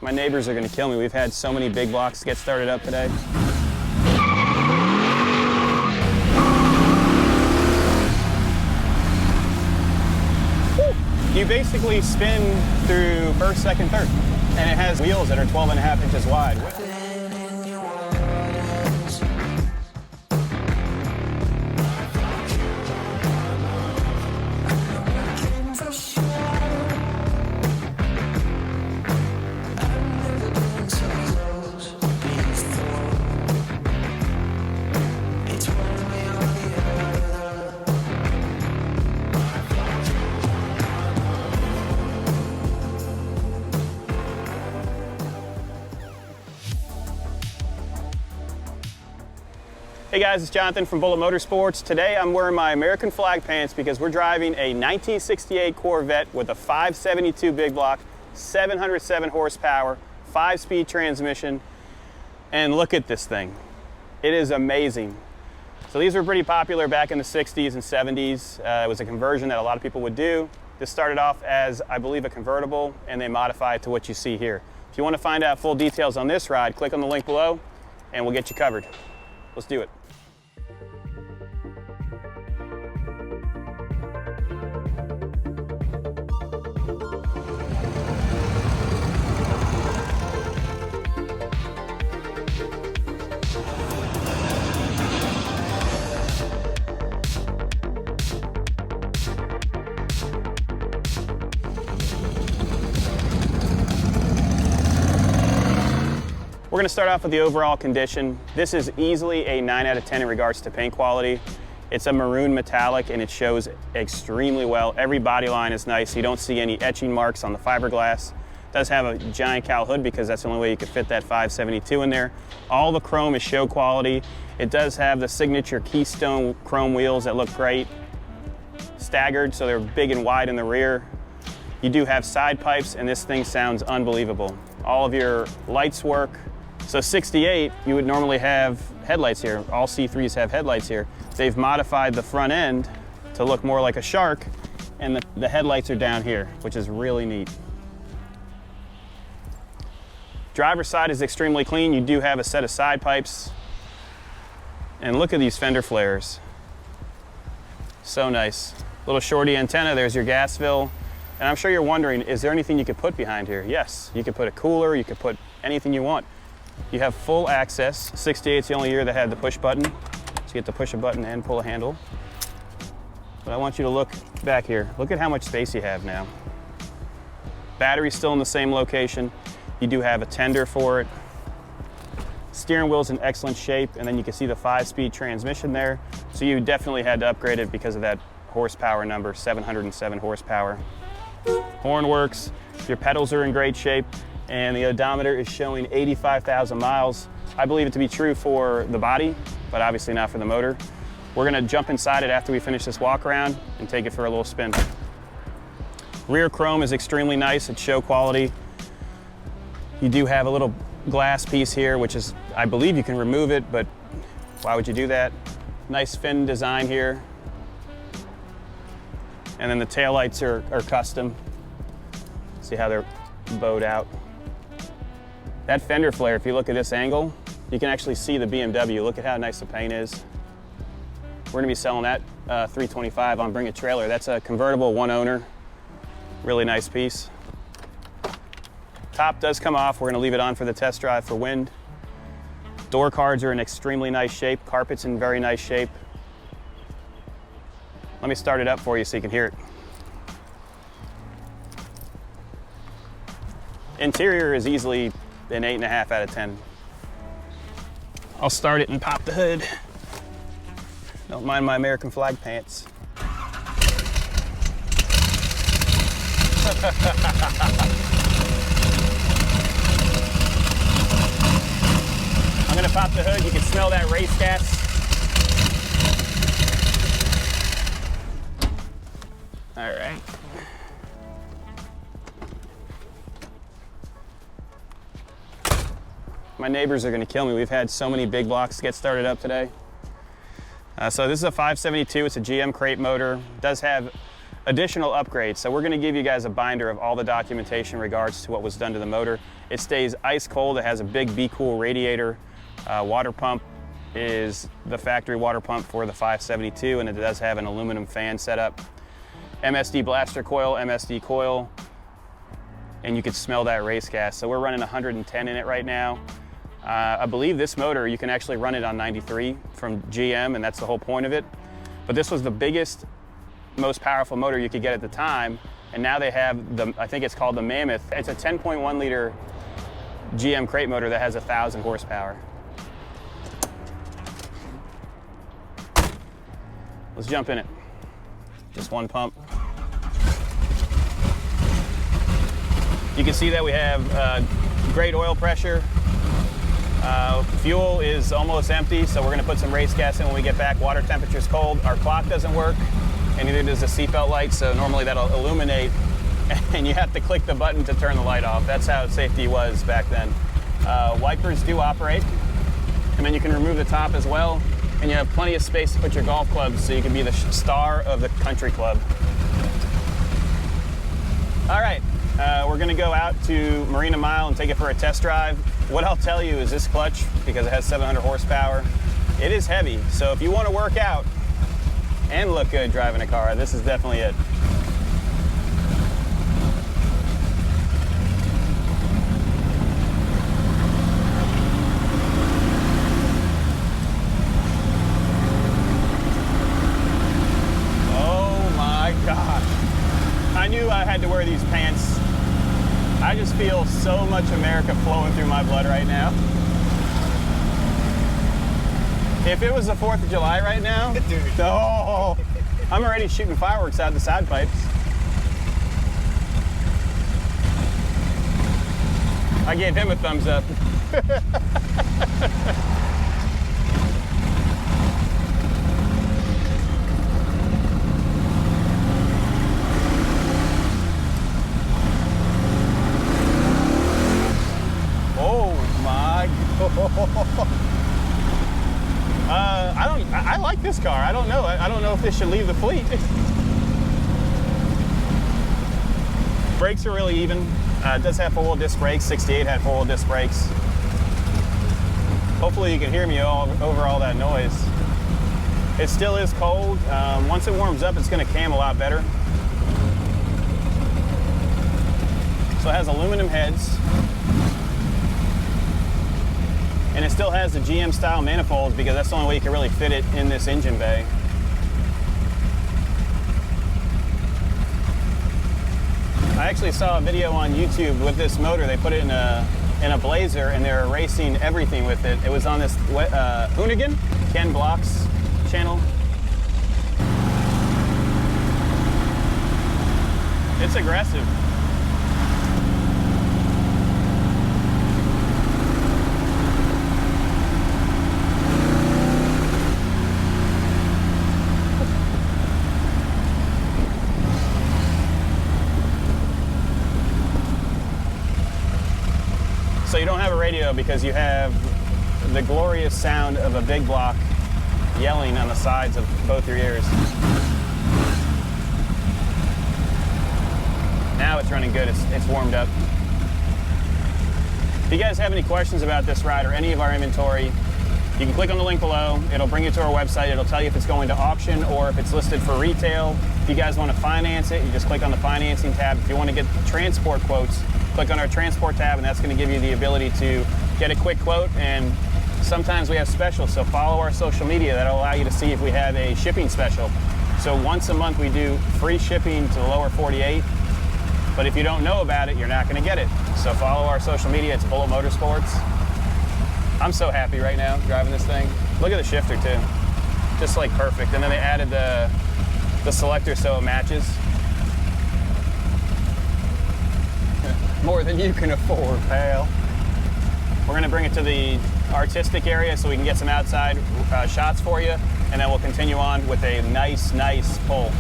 My neighbors are gonna kill me. We've had so many big blocks get started up today. You basically spin through first, second, third, and it has wheels that are 12.5 inches wide. Hey guys, it's Jonathan from Motorsports. Today I'm wearing my American flag pants because we're driving a 1968 Corvette with a 572 big block, 707 horsepower, 5-speed transmission, and look at this thing. It is amazing. So these were pretty popular back in the 60s and 70s. It was a conversion that a lot of people would do. This started off as, I believe, a convertible, and they modified it to what you see here. If you want to find out full details on this ride, click on the link below and we'll get you covered. Let's do it. We're going to start off with the overall condition. This is easily a 9 out of 10 in regards to paint quality. It's a maroon metallic and it shows extremely well. Every body line is nice. You don't see any etching marks on the fiberglass. It does have a giant cowl hood because that's the only way you could fit that 572 in there. All the chrome is show quality. It does have the signature Keystone chrome wheels that look great. Staggered, so they're big and wide in the rear. You do have side pipes and this thing sounds unbelievable. All of your lights work. So 68, you would normally have headlights here. All C3s have headlights here. They've modified the front end to look more like a shark, and the headlights are down here, which is really neat. Driver's side is extremely clean. You do have a set of side pipes. And look at these fender flares. So nice. Little shorty antenna, there's your gas fill. And I'm sure you're wondering, is there anything you could put behind here? Yes, you could put a cooler, you could put anything you want. You have full access. 68's the only year that had the push button. So you get to push a button and pull a handle. But I want you to look back here. Look at how much space you have now. Battery's still in the same location. You do have a tender for it. Steering wheel's in excellent shape, and then you can see the 5-speed transmission there. So you definitely had to upgrade it because of that horsepower number, 707 horsepower. Horn works. Your pedals are in great shape. And the odometer is showing 85,000 miles. I believe it to be true for the body, but obviously not for the motor. We're gonna jump inside it after we finish this walk around and take it for a little spin. Rear chrome is extremely nice, it's show quality. You do have a little glass piece here, which is, I believe you can remove it, but why would you do that? Nice fin design here. And then the taillights are custom. See how they're bowed out. That fender flare, if you look at this angle, you can actually see the BMW. Look at how nice the paint is. We're gonna be selling that $325 on Bring a Trailer. That's a convertible, one owner. Really nice piece. Top does come off. We're gonna leave it on for the test drive for wind. Door cards are in extremely nice shape. Carpet's in very nice shape. Let me start it up for you so you can hear it. Interior is easily an 8.5 out of 10. I'll start it and pop the hood. Don't mind my American flag pants. I'm gonna pop the hood. You can smell that race gas. All right. My neighbors are gonna kill me. We've had so many big blocks get started up today. So this is a 572, it's a GM crate motor. It does have additional upgrades. So we're going to give you guys a binder of all the documentation in regards to what was done to the motor. It stays ice cold. It has a big Be Cool radiator. Water pump is the factory water pump for the 572, and it does have an aluminum fan setup. MSD blaster coil, MSD coil, and you can smell that race gas. So we're running 110 in it right now. I believe this motor, you can actually run it on 93 from GM, and that's the whole point of it. But this was the biggest, most powerful motor you could get at the time, and now they have the, I think it's called the Mammoth. It's a 10.1 liter GM crate motor that has 1,000 horsepower. Let's jump in it. Just one pump. You can see that we have great oil pressure. Fuel is almost empty, so we're going to put some race gas in when we get back. Water temperature is cold. Our clock doesn't work, and neither does the seatbelt light, so normally that'll illuminate, and you have to click the button to turn the light off. That's how safety was back then. Wipers do operate, and then you can remove the top as well, and you have plenty of space to put your golf clubs, so you can be the star of the country club. All right. We're going to go out to Marina Mile and take it for a test drive. What I'll tell you is this clutch, because it has 700 horsepower, it is heavy. So if you want to work out and look good driving a car, this is definitely it. Oh my gosh. I knew I had to wear these pants. I just feel so much America flowing through my blood right now. If it was the 4th of July right now, oh, I'm already shooting fireworks out the side pipes. I gave him a thumbs up. I like this car. I don't know. I don't know if this should leave the fleet. Brakes are really even. It does have 4-wheel disc brakes. 68 had 4-wheel disc brakes. Hopefully you can hear me over all that noise. It still is cold. Once it warms up, it's going to cam a lot better. So it has aluminum heads. And it still has the GM style manifolds because that's the only way you can really fit it in this engine bay. I actually saw a video on YouTube with this motor. They put it in a Blazer and they're racing everything with it. It was on this Hoonigan, Ken Block's channel. It's aggressive. So you don't have a radio because you have the glorious sound of a big block yelling on the sides of both your ears. Now it's running good, it's warmed up. If you guys have any questions about this ride or any of our inventory, you can click on the link below. It'll bring you to our website. It'll tell you if it's going to auction or if it's listed for retail. If you guys want to finance it, you just click on the financing tab. If you want to get transport quotes, click on our transport tab, and that's going to give you the ability to get a quick quote. And sometimes we have specials, so follow our social media. That'll allow you to see if we have a shipping special. So once a month we do free shipping to the lower 48, but if you don't know about it, you're not going to get it. So follow our social media. It's Bullet Motorsports. I'm so happy right now driving this thing. Look at the shifter too, just like perfect. And then they added the selector so it matches. More than you can afford, pal. We're gonna bring it to the artistic area so we can get some outside shots for you, and then we'll continue on with a nice pull.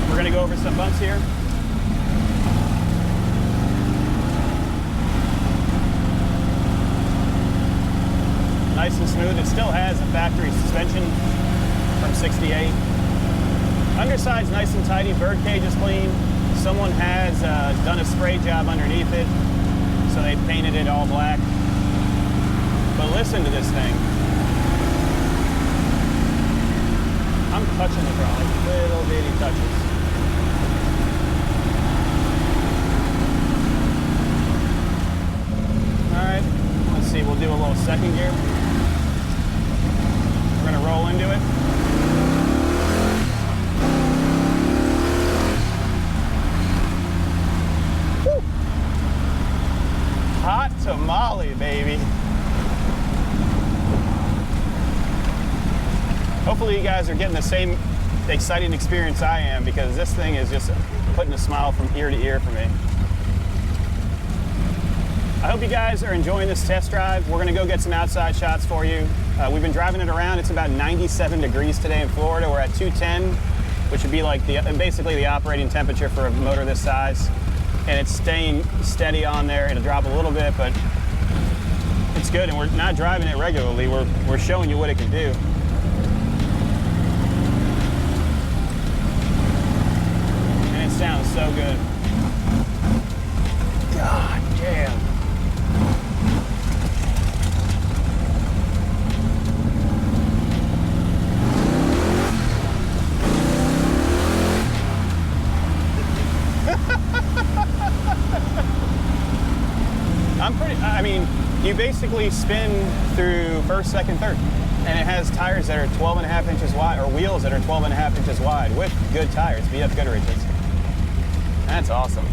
We're gonna go over some bumps here. nice and smooth. It still has a factory suspension from '68. Underside's nice and tidy. Bird cage is clean. Someone has done a spray job underneath it, so they painted it all black. But listen to this thing. I'm touching the car, like little bitty touches. All right, let's see, we'll do a little second gear. We're gonna roll into it. Woo. Hot tamale, baby. Hopefully you guys are getting the same exciting experience I am, because this thing is just putting a smile from ear to ear for me. I hope you guys are enjoying this test drive. We're gonna go get some outside shots for you. We've been driving it around. It's about 97 degrees today in Florida. We're at 210, which would be like basically the operating temperature for a motor this size. And it's staying steady on there. It'll drop a little bit, but it's good. And we're not driving it regularly. We're showing you what it can do. Sounds so good. God damn. I mean, you basically spin through first, second, third. And it has tires that are 12.5 inches wide, or wheels that are 12.5 inches wide with good tires, VF Goodrich's. That's awesome.